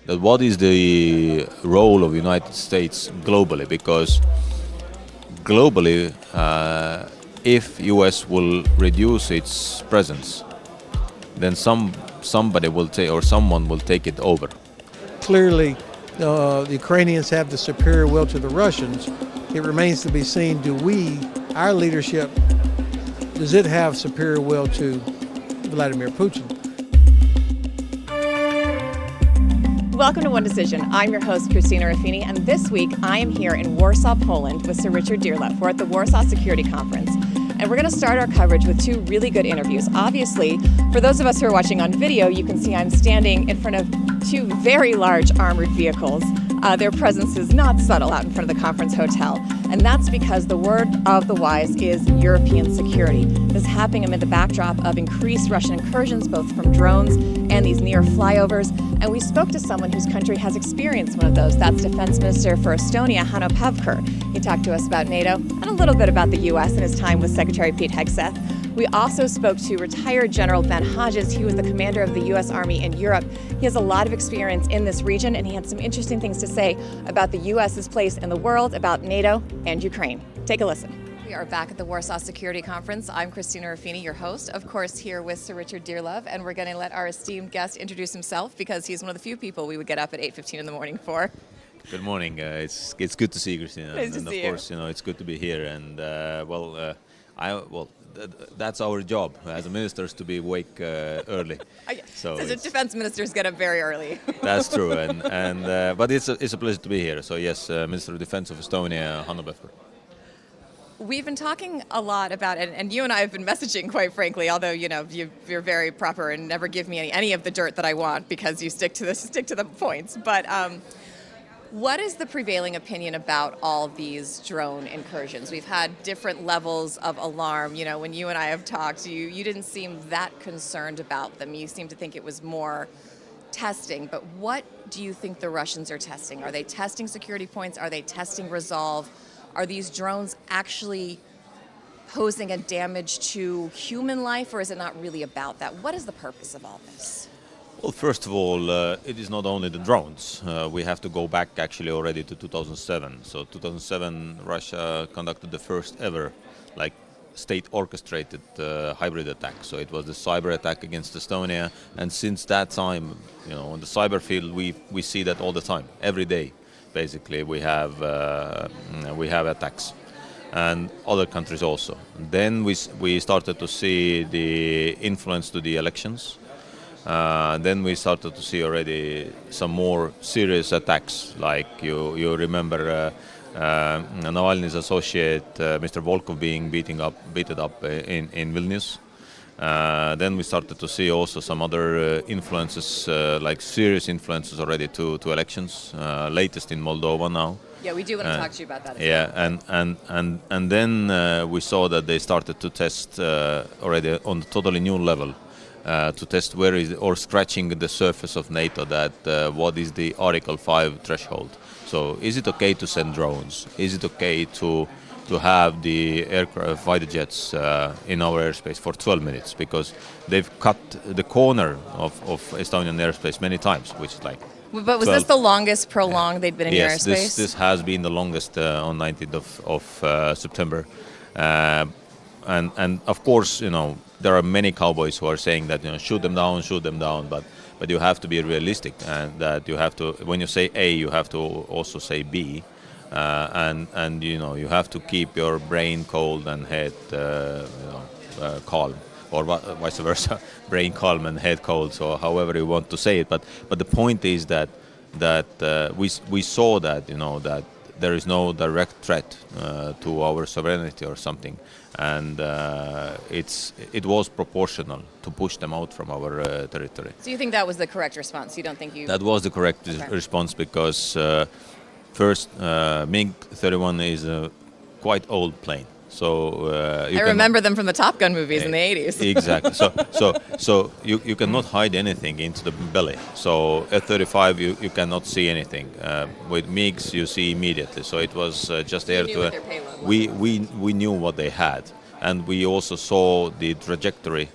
that what is the role of United States globally, because globally, if US will reduce its presence, then somebody will take, or someone will take it over. Clearly, the Ukrainians have the superior will to the Russians. It remains to be seen, our leadership, does it have superior will to Vladimir Putin? Welcome to One Decision. I'm your host, Christina Ruffini, and this week I am here in Warsaw, Poland with Sir Richard Dearlove. We're at the Warsaw Security Conference, and we're going to start our coverage with two really good interviews. Obviously, for those of us who are watching on video, you can see I'm standing in front of two very large armored vehicles. Their presence is not subtle out in front of the conference hotel, and that's because the word of the wise is European security. This is happening amid the backdrop of increased Russian incursions, both from drones and these near flyovers. And we spoke to someone whose country has experienced one of those. That's Defense Minister for Estonia, Hanno Pevkur. He talked to us about NATO and a little bit about the U.S. and his time with Secretary Pete Hegseth. We also spoke to retired General Ben Hodges. He was the commander of the U.S. Army in Europe. He has a lot of experience in this region, and he had some interesting things to say about the U.S.'s place in the world, about NATO and Ukraine. Take a listen. We are back at the Warsaw Security Conference. I'm Christina Ruffini, your host, of course, here with Sir Richard Dearlove, and we're going to let our esteemed guest introduce himself because he's one of the few people we would get up at 8:15 in the morning for. Good morning. It's good to see you, Christina. Nice to and see of course, it's good to be here. And that's our job as a ministers to be awake early. So the defense ministers get up very early. That's true, but it's a pleasure to be here. So yes, Minister of Defense of Estonia, Hanno Pevkur. We've been talking a lot about it, and you and I have been messaging, quite frankly. Although you're very proper and never give me any of the dirt that I want because you stick to the points. But what is the prevailing opinion about all these drone incursions? We've had different levels of alarm. When you and I have talked, you didn't seem that concerned about them. You seem to think it was more testing. But what do you think the Russians are testing? Are they testing security points? Are they testing resolve? Are these drones actually posing a damage to human life, or is it not really about that? What is the purpose of all this? Well, first of all, it is not only the drones. We have to go back actually already to 2007. So 2007, Russia conducted the first ever state-orchestrated hybrid attack. So it was the cyber attack against Estonia. And since that time, on the cyber field, we see that all the time, every day. Basically, we have attacks, and other countries also. Then we started to see the influence to the elections. Then we started to see already some more serious attacks, like you remember Navalny's associate, Mr. Volkov, being beaten up in Vilnius. Then we started to see also some other influences, like serious influences already to elections, latest in Moldova now. Yeah, we do want to talk to you about that as well. And then we saw that they started to test already on a totally new level, to test where is, or scratching the surface of NATO, that what is the Article 5 threshold. So is it okay to send drones? Is it okay to have the aircraft fighter jets in our airspace for 12 minutes, because they've cut the corner of Estonian airspace many times, which is like. But was 12. This the longest prolonged they'd been in your airspace? Yes, this has been the longest on 19th of September, and of course there are many cowboys who are saying that shoot them down, but you have to be realistic, and that you have to, when you say A, you have to also say B. And you have to keep your brain cold and head calm, or vice versa, brain calm and head cold. So however you want to say it, but the point is that we saw that that there is no direct threat to our sovereignty or something, and it was proportional to push them out from our territory. So you think that was the correct response? You don't think That was the correct response, because. First, MiG-31 is a quite old plane, so I remember them from the Top Gun movies in the 80s. Exactly. So you cannot hide anything into the belly. So F-35 you cannot see anything. With MiGs you see immediately. So it was just air to air. We knew what they had, and we also saw the trajectory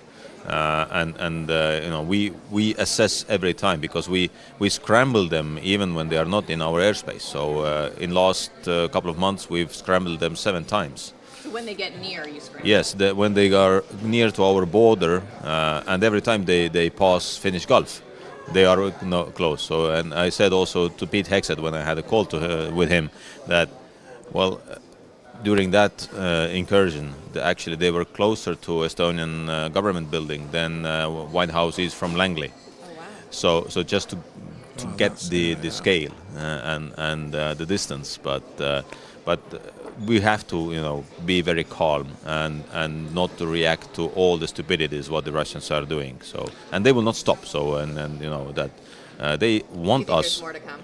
We assess every time because we scramble them even when they are not in our airspace. So in last couple of months we've scrambled them 7 times. So when they get near, you scramble? Yes, when they are near to our border, and every time they pass Finnish Gulf, they are close. So, and I said also to Pete Hexet when I had a call with him that, well, during that incursion, actually they were closer to Estonian government building than White House is from Langley. Oh, wow. So just to get the scale and the distance, but we have to be very calm and not to react to all the stupidities what the Russians are doing. So, and they will not stop. So and that they want us. There's more to come?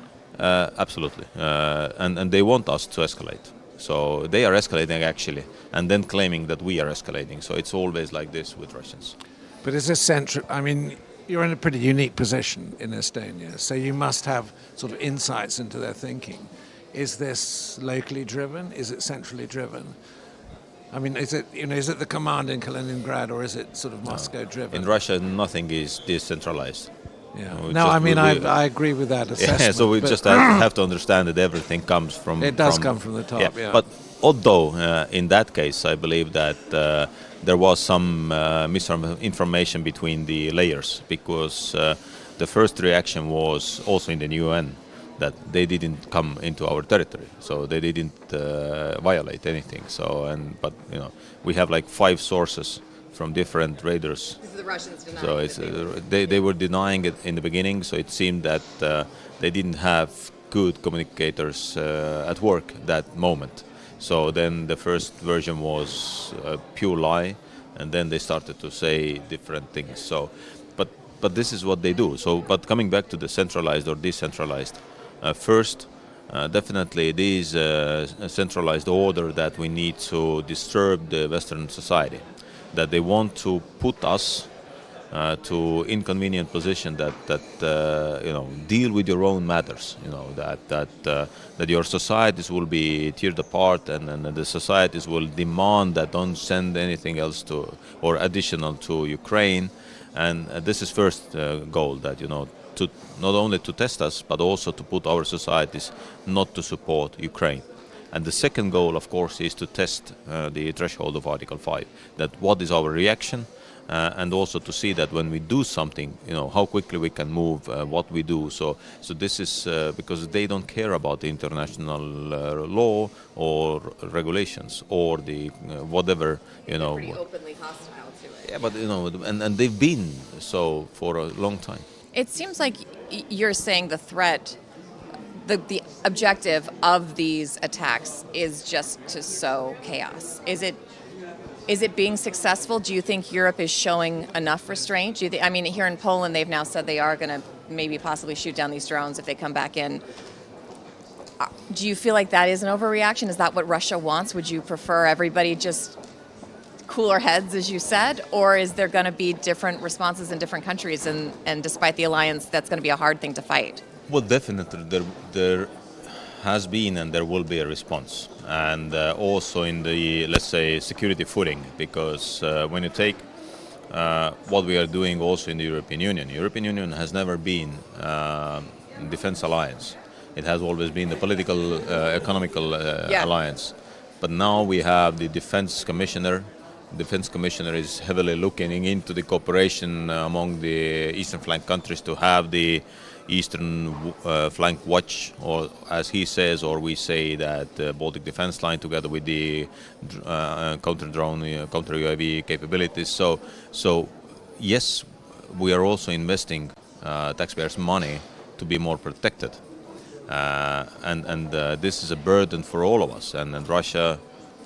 Absolutely, and they want us to escalate. So they are escalating actually, and then claiming that we are escalating. So it's always like this with Russians. But is this central? I mean, you're in a pretty unique position in Estonia, so you must have sort of insights into their thinking. Is this locally driven? Is it centrally driven? I mean, is it the command in Kaliningrad, or is it sort of Moscow driven? In Russia, nothing is decentralized. Yeah. No, I mean, I agree with that assessment. Yeah, so we just have to understand that everything comes from... It does come from the top, yeah. But although in that case, I believe that there was some misinformation between the layers, because the first reaction was also in the UN that they didn't come into our territory, so they didn't violate anything. So, but we have like 5 sources from different raiders. This is the Russians denying. So it's, they were denying it in the beginning, so it seemed that they didn't have good communicators at work that moment. So then the first version was a pure lie, and then they started to say different things. So, but this is what they do. So, but coming back to the centralized or decentralized, first, definitely it is a centralized order that we need to disturb the Western society, that they want to put us to inconvenient position that deal with your own matters, that your societies will be teared apart, and the societies will demand that don't send anything else to or additional to Ukraine, and this is first goal, that to not only to test us but also to put our societies not to support Ukraine. And the second goal, of course, is to test the threshold of Article 5, that what is our reaction, and also to see that when we do something, how quickly we can move, what we do. So this is because they don't care about the international law or regulations or the whatever, They're pretty openly hostile to it. Yeah, but and they've been so for a long time. It seems like you're saying the threat, the objective of these attacks is just to sow chaos. Is it being successful? Do you think Europe is showing enough restraint? Do you think, I mean, here in Poland, they've now said they are going to maybe possibly shoot down these drones if they come back in. Do you feel like that is an overreaction? Is that what Russia wants? Would you prefer everybody just cooler heads, as you said, or is there going to be different responses in different countries, and despite the alliance, that's going to be a hard thing to fight? Well, definitely there has been and there will be a response, and also in the, let's say, security footing, because when you take what we are doing also in the European Union has never been a defense alliance. It has always been the political, economical alliance. But now we have the defense commissioner. Defense commissioner is heavily looking into the cooperation among the eastern flank countries to have the eastern flank watch, or as he says, or we say that Baltic defense line together with the counter-drone, counter-UAV capabilities. So yes, we are also investing taxpayers' money to be more protected. And this is a burden for all of us, and Russia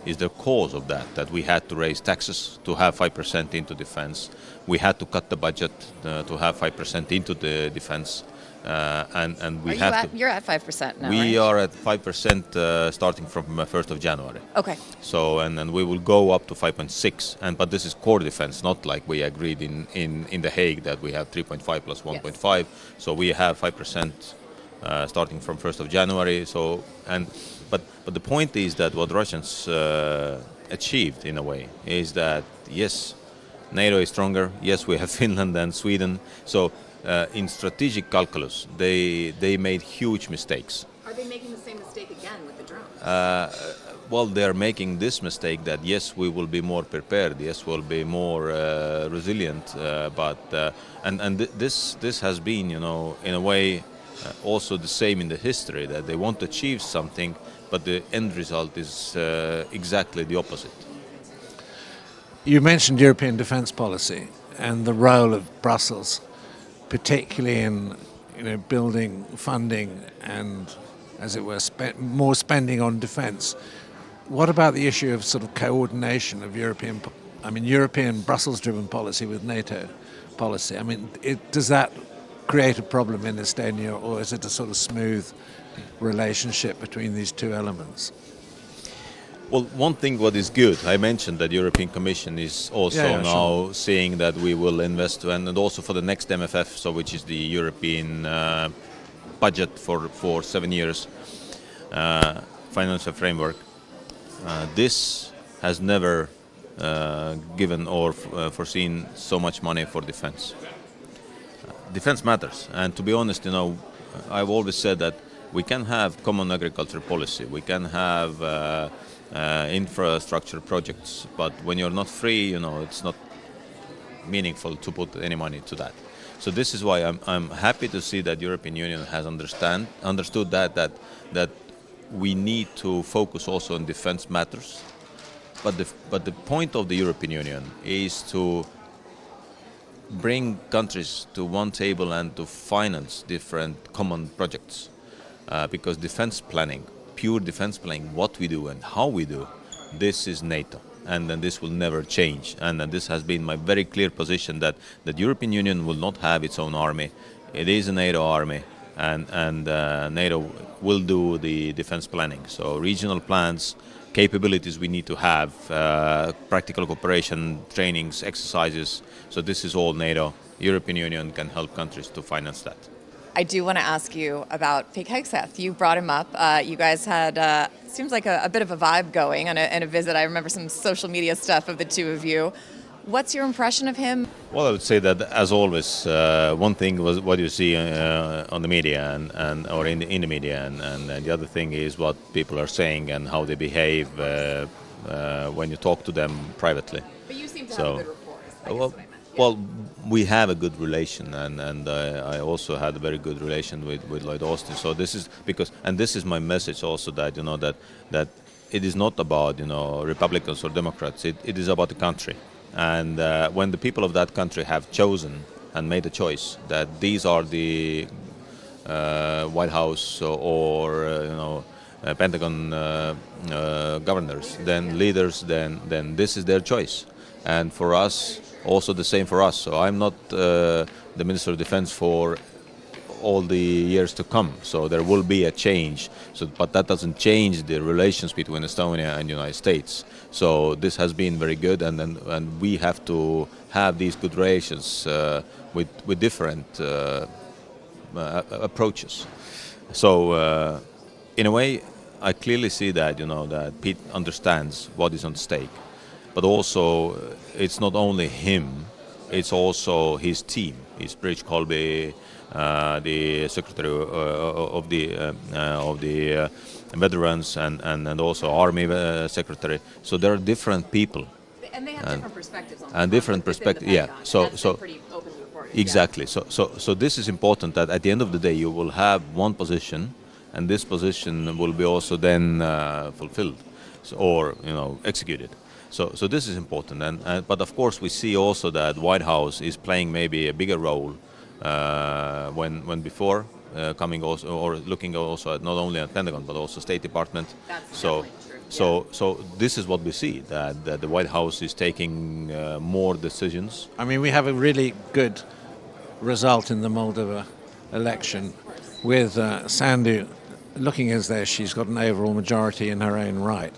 is the cause of that we had to raise taxes to have 5% into defense. We had to cut the budget to have 5% into the defense. And we You're at 5% now, We right? are at 5% starting from 1st of January. Okay. So, and we will go up to 5.6, but this is core defense, not like we agreed in The Hague that we have 3.5 plus 1.5. Yes. So we have 5% starting from 1st of January. So, but the point is that what Russians achieved in a way is that, yes, NATO is stronger. Yes, we have Finland and Sweden. So in strategic calculus, they made huge mistakes. Are they making the same mistake again with the drones? Well, they're making this mistake that yes, we will be more prepared. Yes, we'll be more resilient. This has been, in a way, also the same in the history, that they want to achieve something, but the end result is exactly the opposite. You mentioned European defence policy and the role of Brussels, particularly in building funding and, as it were, more spending on defence. What about the issue of sort of coordination of European Brussels-driven policy with NATO policy? I mean, does that create a problem in Estonia, or is it a sort of smooth relationship between these two elements? Well, one thing what is good, I mentioned that European Commission is also now seeing that we will invest, and also for the next MFF, so which is the European budget for 7 years, financial framework. This has never given or foreseen so much money for defense. Defense matters, and to be honest, I've always said that we can have common agriculture policy, we can have infrastructure projects, but when you're not free, it's not meaningful to put any money to that. So this is why I'm happy to see that European Union has understood that we need to focus also on defense matters. But the point of the European Union is to bring countries to one table and to finance different common projects, because defense planning, pure defense planning, what we do and how we do, this is NATO, and then this will never change. And this has been my very clear position that the European Union will not have its own army. It is a NATO army, and NATO will do the defense planning. So regional plans, capabilities we need to have, practical cooperation, trainings, exercises. So this is all NATO. European Union can help countries to finance that. I do want to ask you about Pevkur. You brought him up. You guys had, seems like a bit of a vibe going on a visit. I remember some social media stuff of the two of you. What's your impression of him? Well, I would say that, as always, one thing was what you see on the media or in the media, and the other thing is what people are saying and how they behave when you talk to them privately. But you seem to have a good rapport. Well, we have a good relation, and I also had a very good relation with Lloyd Austin. So this is this is my message also, that that it is not about Republicans or Democrats. It is about the country. And when the people of that country have chosen and made a choice that these are the White House or Pentagon governors, then leaders, then this is their choice. And for us, also the same for us. So I'm not the Minister of Defense for all the years to come. So there will be a change. But that doesn't change the relations between Estonia and the United States. So this has been very good, and we have to have these good relations with different approaches. So in a way, I clearly see that that Pete understands what is on stake. But also, it's not only him; it's also his team. It's Bridge Colby, the secretary of the veterans, and also army secretary. So there are different people, and they have different perspectives on and different perspectives. Yeah. So pretty openly reported. Exactly. Yeah. So this is important, that at the end of the day you will have one position, and this position will be also then fulfilled, or executed. So this is important, but of course we see also that White House is playing maybe a bigger role when before coming also, or looking also at not only at Pentagon but also State Department. That's so true. So this is what we see, that the White House is taking more decisions. I mean, we have a really good result in the Moldova election with Sandu looking as though she's got an overall majority in her own right.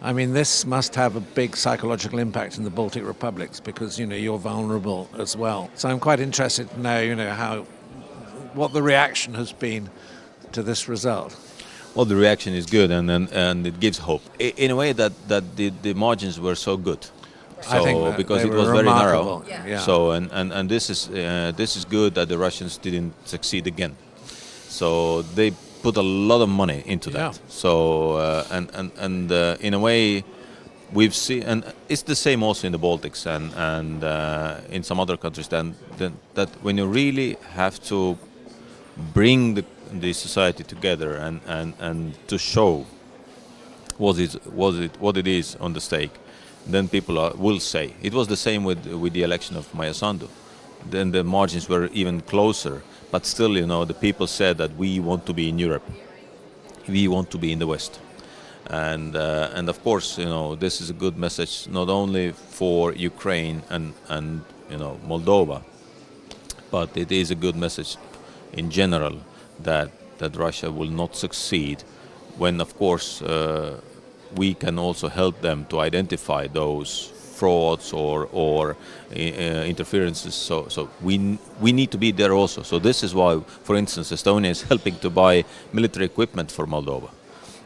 I mean, this must have a big psychological impact in the Baltic republics, because you're vulnerable as well. So I'm quite interested to know what the reaction has been to this result. Well, the reaction is good, and it gives hope in a way that the margins were so good. I think So that because they it were was very narrow. remarkable. Yeah. So and this is good that the Russians didn't succeed again. So they put a lot of money into that. Yeah. So and in a way, we've seen, and it's the same also in the Baltics and in some other countries. That when you really have to bring the society together and to show what it is on the stake, then people will say. It was the same with the election of Maia Sandu. Then the margins were even closer, but still, the people said that we want to be in Europe, we want to be in the West, and of course, this is a good message not only for Ukraine and Moldova, but it is a good message in general that Russia will not succeed when, of course, we can also help them to identify those frauds or interferences. So we need to be there also. So this is why, for instance, Estonia is helping to buy military equipment for Moldova.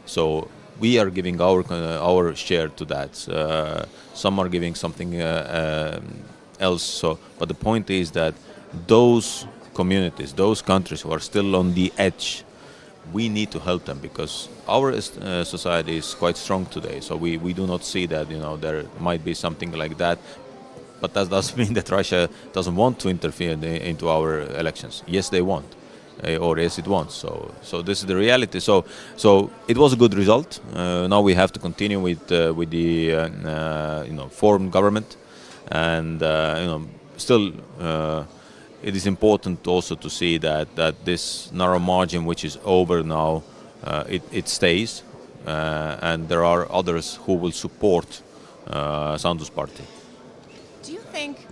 So we are giving our share to that. Some are giving something else. So, but the point is that those communities, those countries who are still on the edge, we need to help them because our society is quite strong today. So we do not see that there might be something like that. But that doesn't mean that Russia doesn't want to interfere into our elections. Yes, they want, or yes, it wants. So this is the reality. So it was a good result. Now we have to continue with the foreign government, and still. It is important also to see that this narrow margin, which is over now, it stays, and there are others who will support Sandu's party. Do you think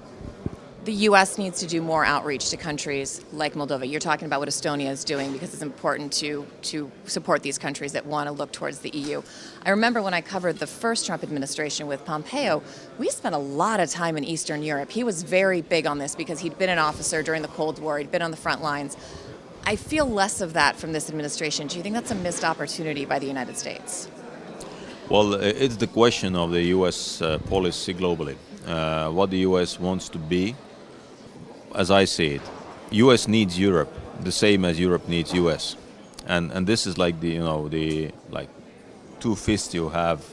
the U.S. needs to do more outreach to countries like Moldova? You're talking about what Estonia is doing because it's important to support these countries that want to look towards the EU. I remember when I covered the first Trump administration with Pompeo, we spent a lot of time in Eastern Europe. He was very big on this because he'd been an officer during the Cold War. He'd been on the front lines. I feel less of that from this administration. Do you think that's a missed opportunity by the United States? Well, it's the question of the U.S. Policy globally. What the U.S. wants to be. As I see it, U.S. needs Europe the same as Europe needs U.S. And this is like the two fists you have,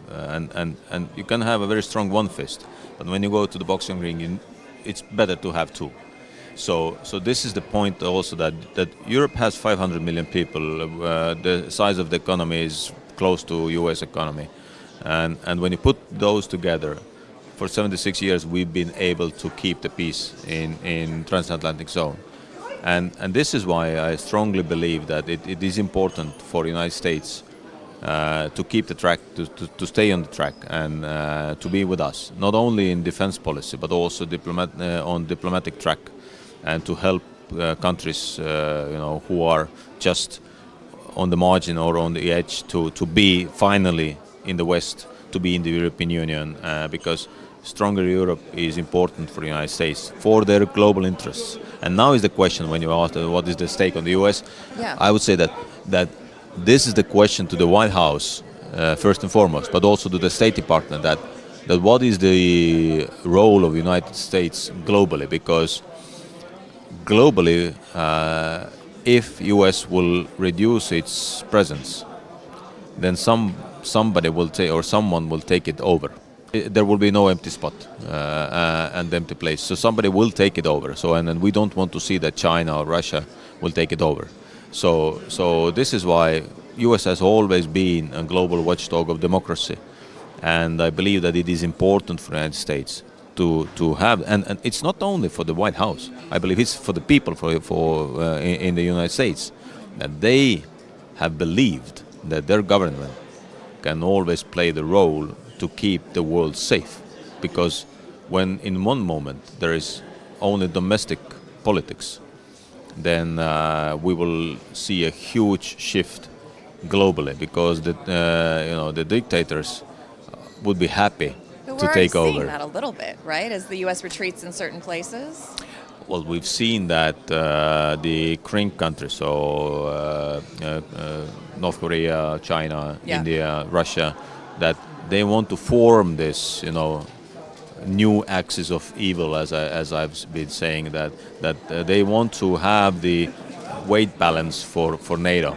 and you can have a very strong one fist, but when you go to the boxing ring, it's better to have two. So this is the point also that Europe has 500 million people. The size of the economy is close to U.S. economy, and when you put those together. For 76 years, we've been able to keep the peace in transatlantic zone. And this is why I strongly believe that it is important for the United States to keep the track, to stay on the track and to be with us, not only in defense policy, but also on diplomatic track, and to help countries who are just on the margin or on the edge to be finally in the West, to be in the European Union, because stronger Europe is important for the United States, for their global interests. And now is the question, when you ask what is the stake on the US, yeah. I would say that this is the question to the White House, first and foremost, but also to the State Department, that what is the role of the United States globally, because globally, if US will reduce its presence, then somebody will take, or someone will take it over. There will be no empty spot and empty place. So somebody will take it over. So and we don't want to see that China or Russia will take it over. So this is why U.S. has always been a global watchdog of democracy, and I believe that it is important for the United States to have. And it's not only for the White House. I believe it's for the people in the United States, that they have believed that their government can always play the role to keep the world safe, because when in one moment there is only domestic politics, then we will see a huge shift globally, because the dictators would be happy to take over. We're seeing that a little bit, right? As the U.S. retreats in certain places. Well, we've seen that the CRIN countries, so North Korea, China, Yeah. India, Russia, that they want to form this, new axis of evil, as I've been saying, that they want to have the weight balance for NATO.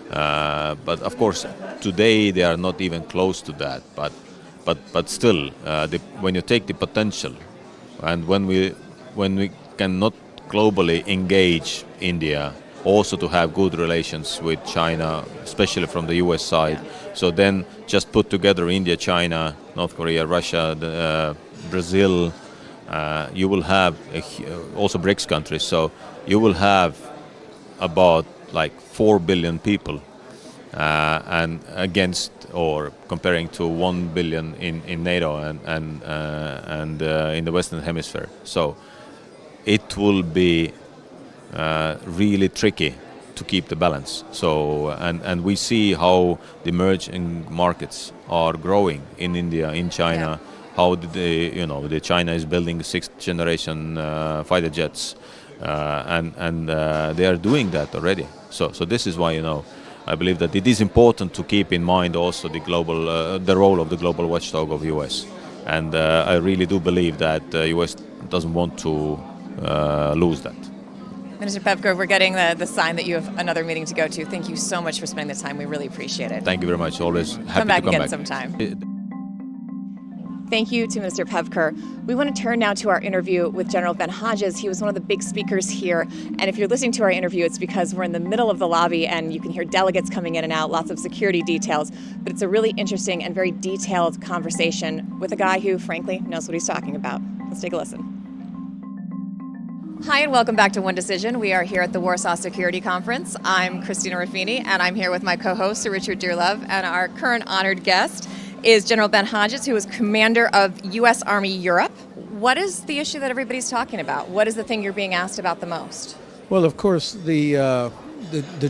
But of course, today they are not even close to that. But still, when you take the potential, and when we cannot globally engage India, also to have good relations with China, especially from the US side. So then just put together India, China, North Korea, Russia, Brazil, you will have also BRICS countries. So you will have about like 4 billion people, and against or comparing to 1 billion in NATO and in the Western Hemisphere. So it will be really tricky to keep the balance. So and we see how the emerging markets are growing in India, in China. Yeah. How the China is building sixth generation fighter jets, and they are doing that already. So this is why I believe that it is important to keep in mind also the role of the global watchdog of US, and I really do believe that US doesn't want to lose that. Minister Pevkur, we're getting the sign that you have another meeting to go to. Thank you so much for spending the time. We really appreciate it. Thank you very much. Always happy to come back again sometime. Thank you to Minister Pevkur. We want to turn now to our interview with General Ben Hodges. He was one of the big speakers here. And if you're listening to our interview, it's because we're in the middle of the lobby and you can hear delegates coming in and out, lots of security details. But it's a really interesting and very detailed conversation with a guy who, frankly, knows what he's talking about. Let's take a listen. Hi, and welcome back to One Decision. We are here at the Warsaw Security Conference. I'm Christina Ruffini, and I'm here with my co-host, Sir Richard Dearlove, and our current honored guest is General Ben Hodges, who is commander of U.S. Army Europe. What is the issue that everybody's talking about? What is the thing you're being asked about the most? Well, of course, the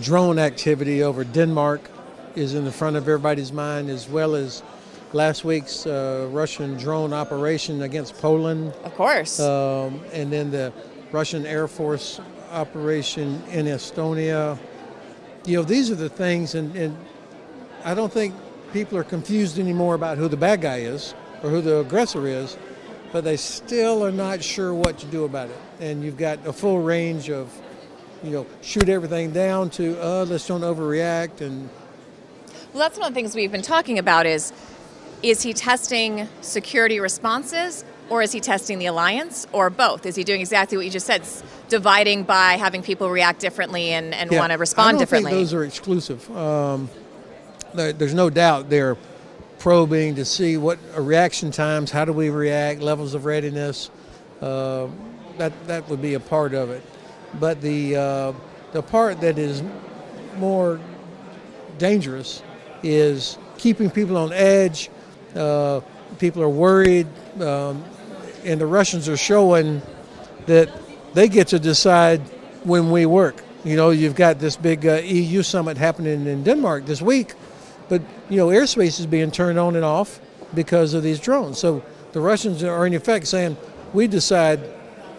drone activity over Denmark is in the front of everybody's mind, as well as last week's Russian drone operation against Poland. Of course. And then the Russian Air Force operation in Estonia. These are the things, and I don't think people are confused anymore about who the bad guy is or who the aggressor is, but they still are not sure what to do about it. And you've got a full range of, shoot everything down to, let's don't overreact. And well, that's one of the things we've been talking about is he testing security responses, or is he testing the alliance, or both? Is he doing exactly what you just said, dividing by having people react differently and want to respond differently? I don't think those are exclusive. There's no doubt they're probing to see what reaction times, how do we react, levels of readiness. That would be a part of it. But the part that is more dangerous is keeping people on edge. People are worried, and the Russians are showing that they get to decide when we work. You've got this big EU summit happening in Denmark this week, but airspace is being turned on and off because of these drones. So the Russians are in effect saying, we decide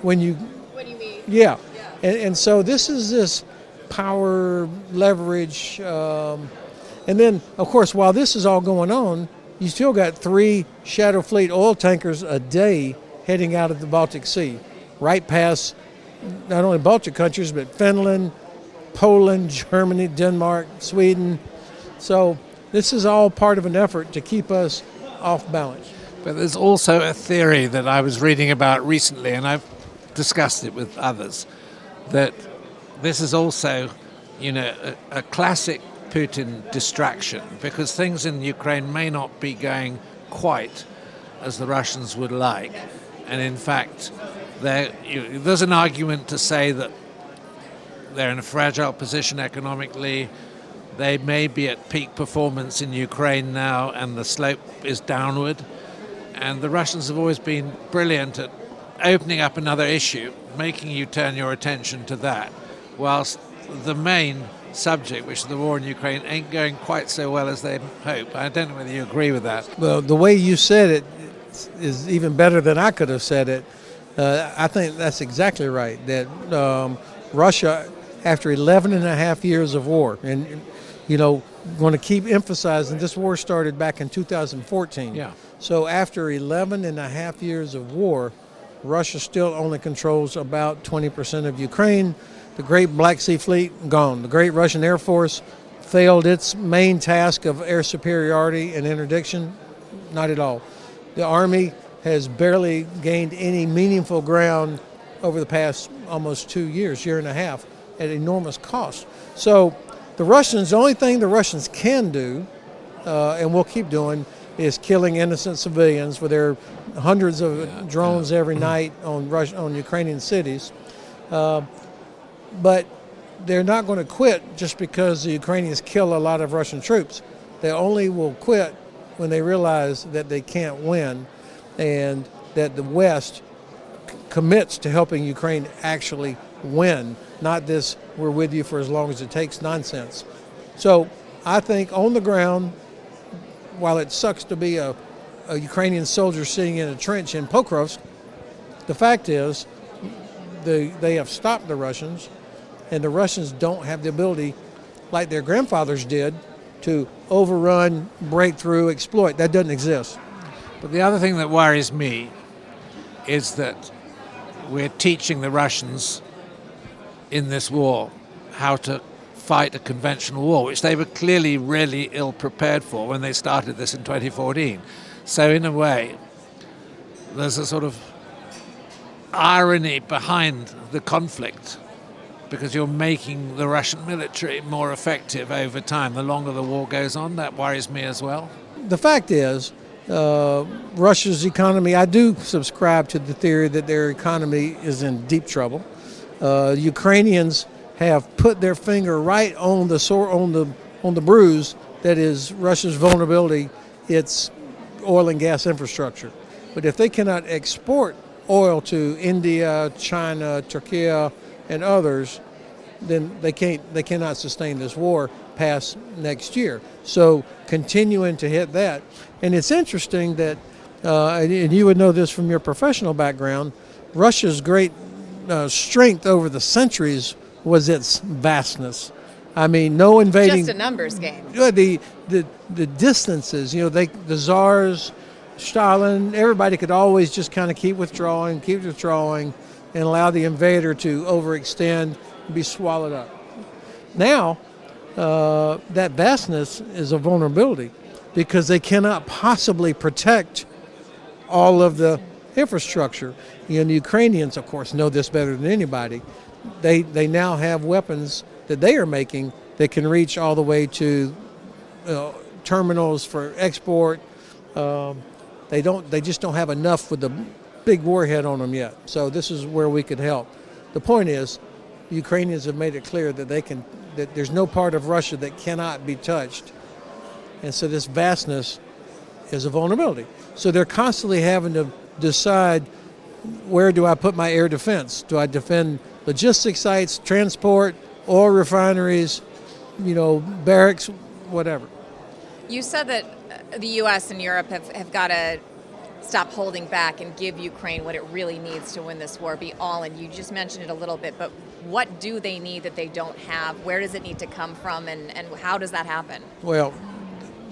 when you meet. Yeah. And so this is this power leverage. And then, of course, while this is all going on, you still got 3 Shadow Fleet oil tankers a day heading out of the Baltic Sea, right past not only Baltic countries, but Finland, Poland, Germany, Denmark, Sweden. So this is all part of an effort to keep us off balance. But there's also a theory that I was reading about recently, and I've discussed it with others, that this is also, a classic Putin distraction, because things in Ukraine may not be going quite as the Russians would like. And in fact, there's an argument to say that they're in a fragile position economically. They may be at peak performance in Ukraine now, and the slope is downward. And the Russians have always been brilliant at opening up another issue, making you turn your attention to that, whilst the main subject, which is the war in Ukraine, ain't going quite so well as they'd hope. I don't know whether you agree with that. Well, the way you said it is even better than I could have said it. I think that's exactly right, that Russia, after 11 and a half years of war, and going to keep emphasizing this war started back in 2014. Yeah. So after 11 and a half years of war, Russia still only controls about 20% of Ukraine. The Great Black Sea Fleet, gone. The Great Russian Air Force failed its main task of air superiority and interdiction, not at all. The Army has barely gained any meaningful ground over the past almost 2 years, year and a half, at enormous cost. So the Russians, the only thing the Russians can do, and will keep doing, is killing innocent civilians with their hundreds of drones every night on Ukrainian cities. But they're not going to quit just because the Ukrainians kill a lot of Russian troops. They only will quit when they realize that they can't win and that the West commits to helping Ukraine actually win, not this we're with you for as long as it takes nonsense. So I think on the ground, while it sucks to be a Ukrainian soldier sitting in a trench in Pokrovsk, the fact is they have stopped the Russians, and the Russians don't have the ability, like their grandfathers did, to overrun, break through, exploit. That doesn't exist. But the other thing that worries me is that we're teaching the Russians in this war how to fight a conventional war, which they were clearly really ill prepared for when they started this in 2014. So in a way, there's a sort of irony behind the conflict, because you're making the Russian military more effective over time. The longer the war goes on, that worries me as well. The fact is, Russia's economy, I do subscribe to the theory that their economy is in deep trouble. Ukrainians have put their finger right on the bruise that is Russia's vulnerability, its oil and gas infrastructure. But if they cannot export oil to India, China, Turkey, and others, then they cannot sustain this war past next year. So continuing to hit that. And it's interesting that, and you would know this from your professional background, Russia's great strength over the centuries was its vastness. I mean, no invading. Just a numbers game. The distances, the czars, Stalin, everybody could always just kind of keep withdrawing, and allow the invader to overextend and be swallowed up. Now, that vastness is a vulnerability because they cannot possibly protect all of the infrastructure. The Ukrainians, of course, know this better than anybody. They now have weapons that they are making that can reach all the way to terminals for export. They just don't have enough with the big warhead on them yet. So this is where we could help. The point is, the Ukrainians have made it clear that that there's no part of Russia that cannot be touched. And so this vastness is a vulnerability. So they're constantly having to decide, where do I put my air defense? Do I defend logistics sites, transport, oil refineries, barracks, whatever? You said that the U.S. and Europe have got to stop holding back and give Ukraine what it really needs to win this war, be all in. You just mentioned it a little bit, but what do they need that they don't have? Where does it need to come from, and how does that happen? Well,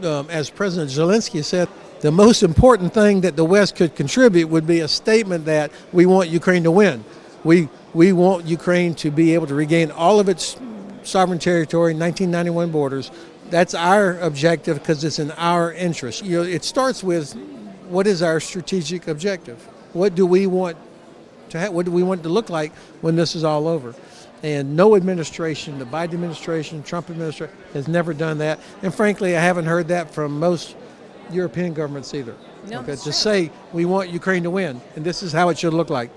as President Zelensky said, the most important thing that the West could contribute would be a statement that we want Ukraine to win. We want Ukraine to be able to regain all of its sovereign territory, 1991 borders. That's our objective because it's in our interest. It starts with, what is our strategic objective? What do we want to have? What do we want it to look like when this is all over? And no administration, the Biden administration, Trump administration, has never done that. And frankly, I haven't heard that from most European governments either. No, okay, to say we want Ukraine to win, and this is how it should look like.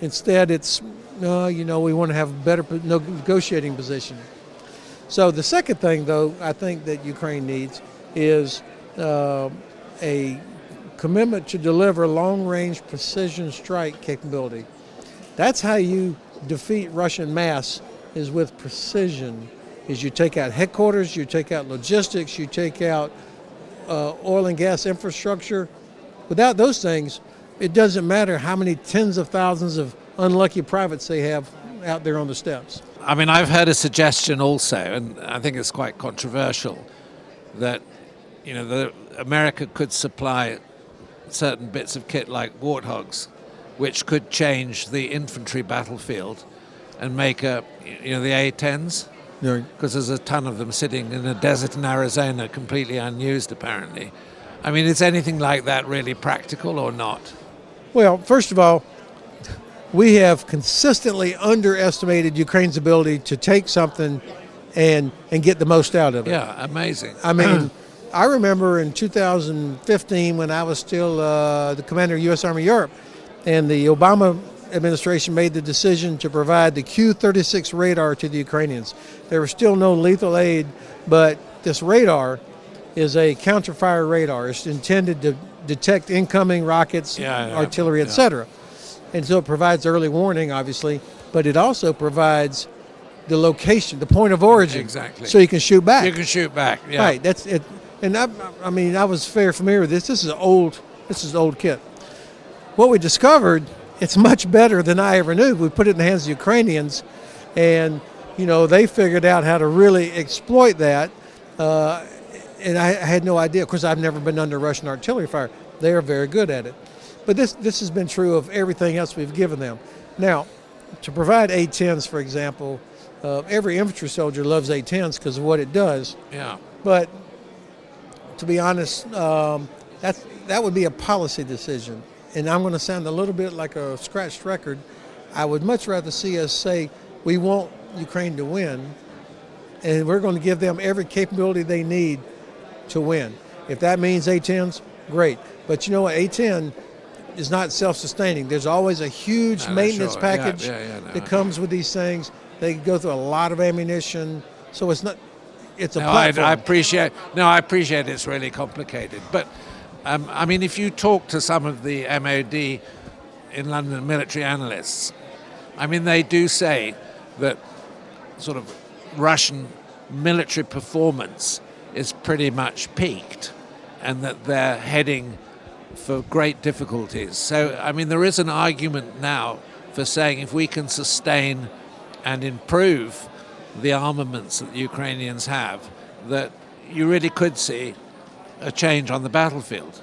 Instead, it's we want to have a better negotiating position. So the second thing, though, I think that Ukraine needs is a commitment to deliver long-range precision strike capability. That's how you defeat Russian mass, is with precision. Is you take out headquarters, you take out logistics, you take out oil and gas infrastructure. Without those things, it doesn't matter how many tens of thousands of unlucky privates they have out there on the steppes. I mean, I've heard a suggestion also, and I think it's quite controversial, that America could supply certain bits of kit like Warthogs, which could change the infantry battlefield and make the A-10s, because there's a ton of them sitting in a desert in Arizona, completely unused apparently. I mean, is anything like that really practical or not? Well, first of all, we have consistently underestimated Ukraine's ability to take something and get the most out of it. Yeah, amazing. I mean, I remember in 2015 when I was still the commander of U.S. Army Europe, and the Obama administration made the decision to provide the Q-36 radar to the Ukrainians. There was still no lethal aid, but this radar is a counter-fire radar. It's intended to detect incoming rockets, artillery, etc. And so it provides early warning, obviously, but it also provides the location, the point of origin. Exactly. So you can shoot back. You can shoot back, yeah. Right, that's it. And I mean, I was very familiar with this. This is old kit. What we discovered, it's much better than I ever knew. We put it in the hands of the Ukrainians, and they figured out how to really exploit that. And I had no idea. Of course, I've never been under Russian artillery fire. They are very good at it. But this has been true of everything else we've given them. Now, to provide A-10s, for example, every infantry soldier loves A-10s because of what it does. Yeah. But to be honest, that would be a policy decision. And I'm going to sound a little bit like a scratched record. I would much rather see us say we want Ukraine to win, and we're going to give them every capability they need to win. If that means A-10s, great. But you know what? A-10 is not self-sustaining. There's always a huge maintenance package that comes with these things. They go through a lot of ammunition, so it's not. It's a platform. I appreciate it's really complicated. But, I mean, if you talk to some of the MOD in London military analysts, I mean, they do say that sort of Russian military performance is pretty much peaked and that they're heading for great difficulties. So, I mean, there is an argument now for saying if we can sustain and improve the armaments that the Ukrainians have, that you really could see a change on the battlefield.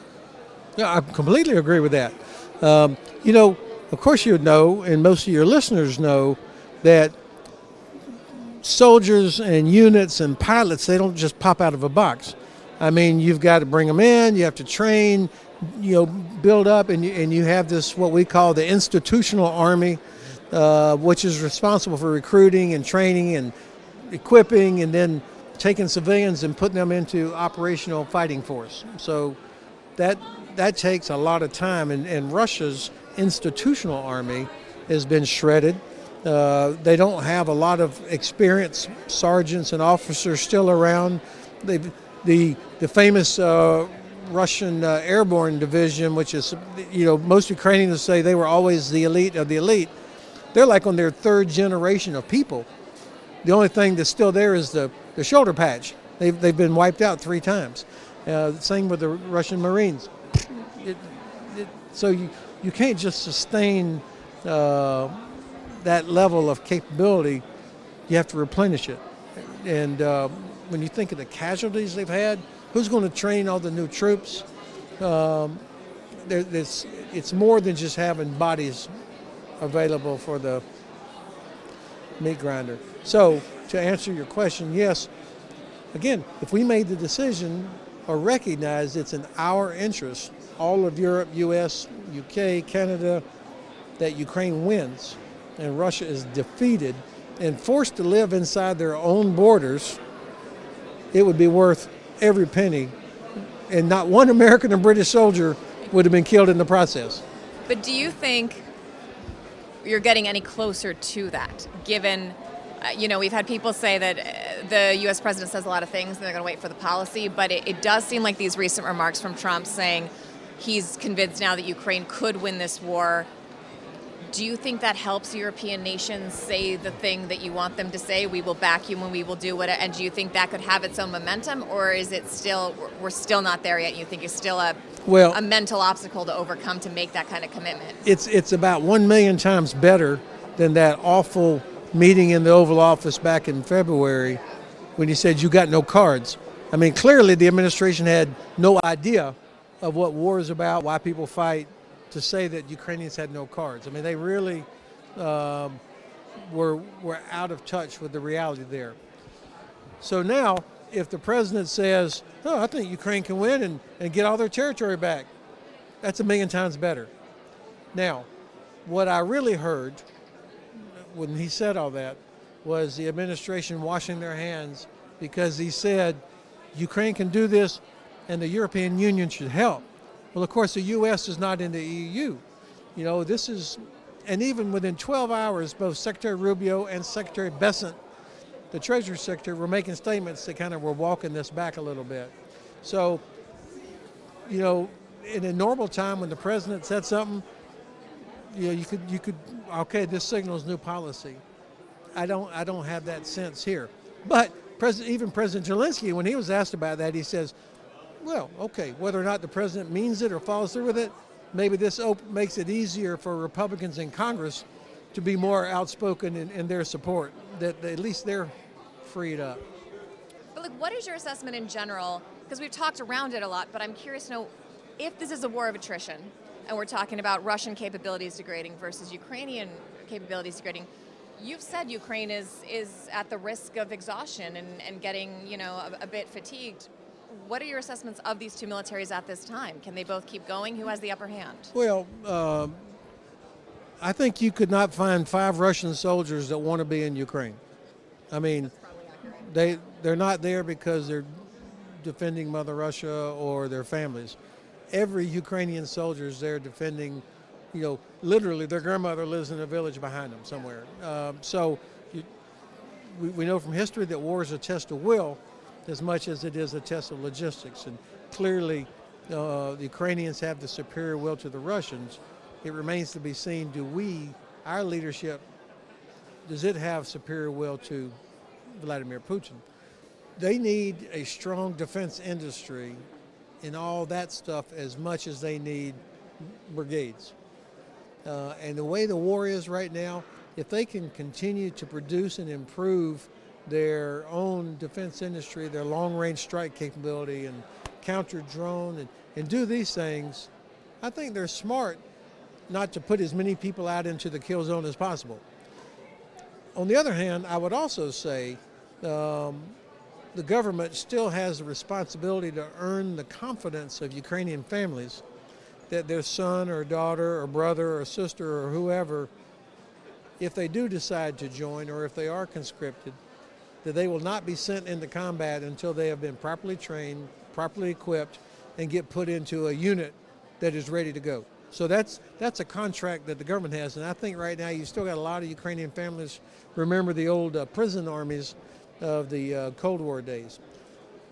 Yeah, I completely agree with that. Of course you know, and most of your listeners know, that soldiers and units and pilots, they don't just pop out of a box. I mean, you've got to bring them in, you have to train, build up, and you have this, what we call the institutional army, which is responsible for recruiting and training and equipping and then taking civilians and putting them into operational fighting force. So that takes a lot of time, and Russia's institutional army has been shredded. They don't have a lot of experienced sergeants and officers still around. The famous Russian airborne division, which is, most Ukrainians say they were always the elite of the elite. They're like on their third generation of people. The only thing that's still there is the shoulder patch. They've been wiped out 3 times. Same with the Russian Marines. So you can't just sustain that level of capability. You have to replenish it. And when you think of the casualties they've had, who's going to train all the new troops? It's more than just having bodies available for the meat grinder. So to answer your question, yes, again, if we made the decision or recognized it's in our interest, all of Europe, US, UK, Canada, that Ukraine wins and Russia is defeated and forced to live inside their own borders, it would be worth every penny, and not one American or British soldier would have been killed in the process. But do you think you're getting any closer to that, given, we've had people say that the U.S. president says a lot of things and they're going to wait for the policy, but it does seem like these recent remarks from Trump saying he's convinced now that Ukraine could win this war. Do you think that helps European nations say the thing that you want them to say? We will back you when we will do whatever. And do you think that could have its own momentum, or is it still, we're still not there yet? You think it's still a mental obstacle to overcome to make that kind of commitment? It's about 1 million times better than that awful meeting in the Oval Office back in February when he said, "You got no cards." I mean, clearly the administration had no idea of what war is about, why people fight, to say that Ukrainians had no cards. I mean, they really were out of touch with the reality there. So now, if the president says, "Oh, I think Ukraine can win and get all their territory back," that's a million times better. Now, what I really heard when he said all that was the administration washing their hands because he said Ukraine can do this and the European Union should help. Well, of course, the U.S. is not in the EU. You know, this is, and even within 12 hours, both Secretary Rubio and Secretary Bessent, the Treasury Secretary, were making statements that kind of were walking this back a little bit. So, you know, in a normal time when the president said something, you know, you could, okay, this signals new policy. I don't have that sense here. But even President Zelensky, when he was asked about that, he says, well, okay, whether or not the president means it or follows through with it, maybe this makes it easier for Republicans in Congress to be more outspoken in their support, that at least they're freed up. But like, what is your assessment in general? Because we've talked around it a lot, but I'm curious to know if this is a war of attrition, and we're talking about Russian capabilities degrading versus Ukrainian capabilities degrading. You've said Ukraine is at the risk of exhaustion and getting, you know, a bit fatigued. What are your assessments of these two militaries at this time? Can they both keep going? Who has the upper hand? Well, I think you could not find 5 Russian soldiers that want to be in Ukraine. I mean, they're not there because they're defending Mother Russia or their families. Every Ukrainian soldier is there defending, you know, literally their grandmother lives in a village behind them somewhere. We know from history that war is a test of will as much as it is a test of logistics. And clearly the Ukrainians have the superior will to the Russians. It remains to be seen, our leadership, does it have superior will to Vladimir Putin? They need a strong defense industry and all that stuff as much as they need brigades. And the way the war is right now, if they can continue to produce and improve their own defense industry, their long-range strike capability and counter-drone and do these things, I think they're smart not to put as many people out into the kill zone as possible. On the other hand, I would also say the government still has the responsibility to earn the confidence of Ukrainian families that their son or daughter or brother or sister or whoever, if they do decide to join or if they are conscripted, that they will not be sent into combat until they have been properly trained, properly equipped, and get put into a unit that is ready to go. So that's a contract that the government has, and I think right now you still got a lot of Ukrainian families remember the old prison armies of the Cold War days.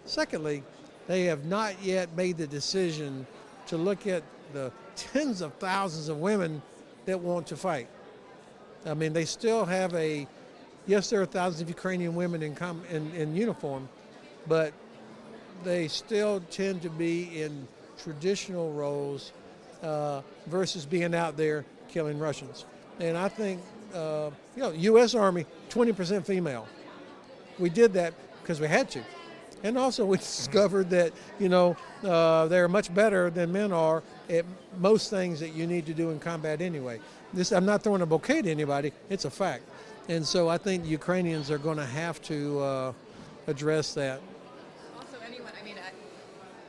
Secondly, they have not yet made the decision to look at the tens of thousands of women that want to fight. I mean, they still have yes, there are thousands of Ukrainian women in uniform, but they still tend to be in traditional roles versus being out there killing Russians. And I think, U.S. Army, 20% female. We did that because we had to. And also we discovered that, they're much better than men are at most things that you need to do in combat anyway. I'm not throwing a bouquet to anybody, it's a fact. And so I think Ukrainians are going to have to address that. Also,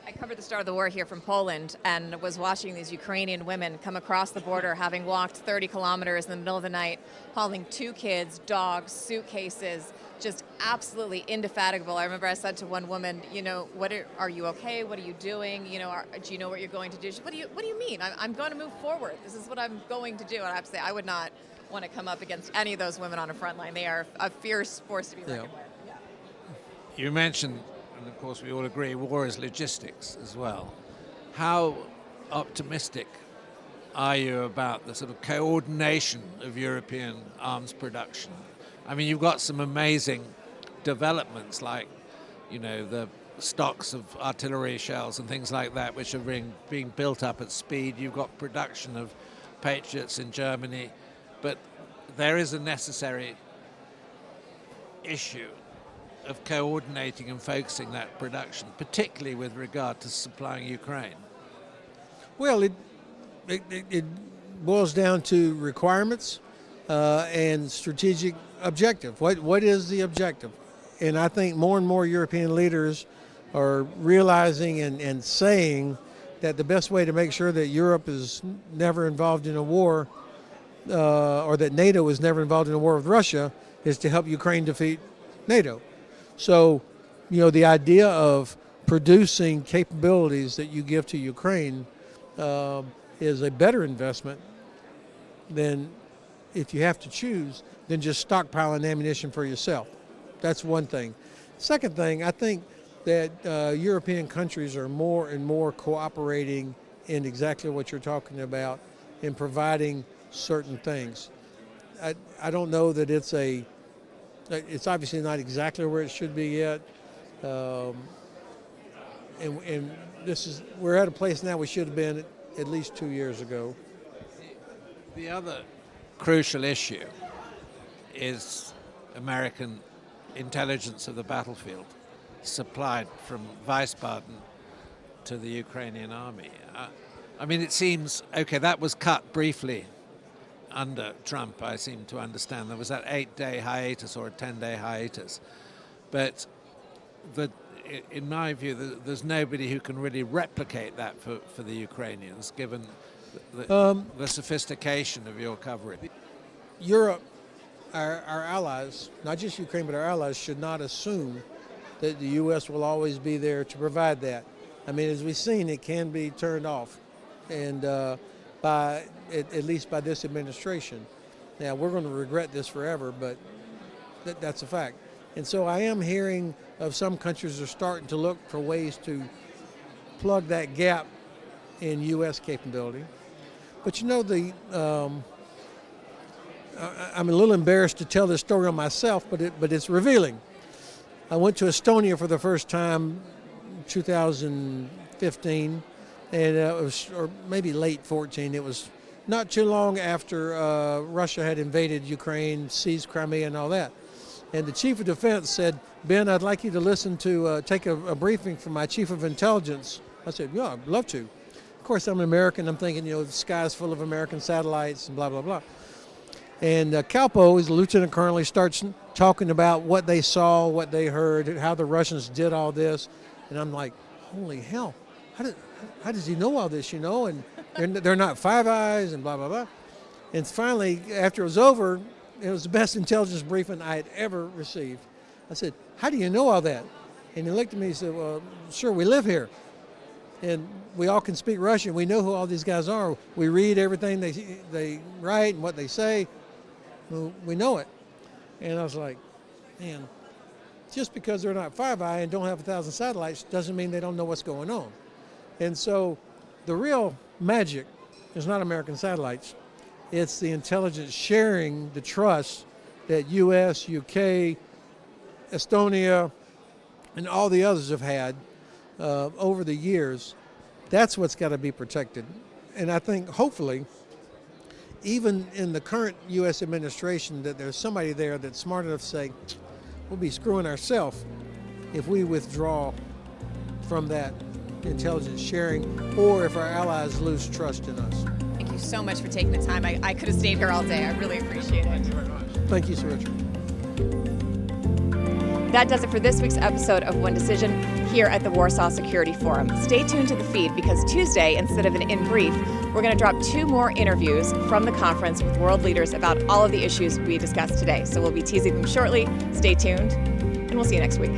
I covered the start of the war here from Poland and was watching these Ukrainian women come across the border, having walked 30 kilometers in the middle of the night, hauling 2 kids, dogs, suitcases, just absolutely indefatigable. I remember I said to one woman, are you okay? What are you doing? Do you know what you're going to do? She said, what do you mean? I'm going to move forward. This is what I'm going to do. And I have to say, I would not want to come up against any of those women on a front line. They are a fierce force to be reckoned with. Yeah. You mentioned, and of course we all agree, war is logistics as well. How optimistic are you about the sort of coordination of European arms production? I mean, you've got some amazing developments like, the stocks of artillery shells and things like that, which are being built up at speed. You've got production of Patriots in Germany, but there is a necessary issue of coordinating and focusing that production, particularly with regard to supplying Ukraine? Well, it boils down to requirements and strategic objective. What is the objective? And I think more and more European leaders are realizing and saying that the best way to make sure that Europe is never involved in a war, or that NATO is never involved in a war with Russia, is to help Ukraine defeat NATO. So, the idea of producing capabilities that you give to Ukraine is a better investment than, if you have to choose, than just stockpiling ammunition for yourself. That's one thing. Second thing, I think that European countries are more and more cooperating in exactly what you're talking about in providing certain things. I don't know that it's obviously not exactly where it should be yet. And we're at a place now we should have been at least 2 years ago. The other crucial issue is American intelligence of the battlefield, supplied from Wiesbaden to the Ukrainian army. It seems, okay, that was cut briefly under Trump, I seem to understand. There was that 8-day hiatus or a 10-day hiatus. But in my view, there's nobody who can really replicate that for the Ukrainians, given the sophistication of your coverage. Europe, our allies, not just Ukraine, but our allies, should not assume that the U.S. will always be there to provide that. As we've seen, it can be turned off, and at least by this administration. Now, we're going to regret this forever, but that's a fact. And so I am hearing of some countries are starting to look for ways to plug that gap in U.S. capability. But I'm a little embarrassed to tell this story on myself, but it's revealing. I went to Estonia for the first time 2015, and or maybe late 14. It was not too long after Russia had invaded Ukraine, seized Crimea and all that. And the chief of defense said, "Ben, I'd like you to take a briefing from my chief of intelligence." I said, "Yeah, I'd love to." Of course, I'm an American. I'm thinking, the sky's full of American satellites and blah, blah, blah. And Kalpo, who's the lieutenant colonel, he starts talking about what they saw, what they heard, how the Russians did all this. And I'm like, holy hell, how does he know all this, And they're not Five Eyes and blah, blah, blah. And finally, after it was over, it was the best intelligence briefing I had ever received. I said, "How do you know all that?" And he looked at me and said, "Well, sure, we live here. And we all can speak Russian. We know who all these guys are. We read everything they write and what they say. We know it." And I was like, man, just because they're not Five Eye and don't have 1,000 satellites doesn't mean they don't know what's going on. And so the real magic is not American satellites. It's the intelligence sharing, the trust that U.S., UK, Estonia, and all the others have had over the years. That's what's got to be protected. And I think, hopefully, even in the current U.S. administration, that there's somebody there that's smart enough to say, we'll be screwing ourselves if we withdraw from that intelligence sharing, or if our allies lose trust in us. Thank you so much for taking the time. I could have stayed here all day. I really appreciate it. Thank you very much. Thank you, Sir Richard. That does it for this week's episode of One Decision here at the Warsaw Security Forum. Stay tuned to the feed, because Tuesday, instead of an in brief, we're going to drop 2 more interviews from the conference with world leaders about all of the issues we discussed today. So we'll be teasing them shortly. Stay tuned, and we'll see you next week.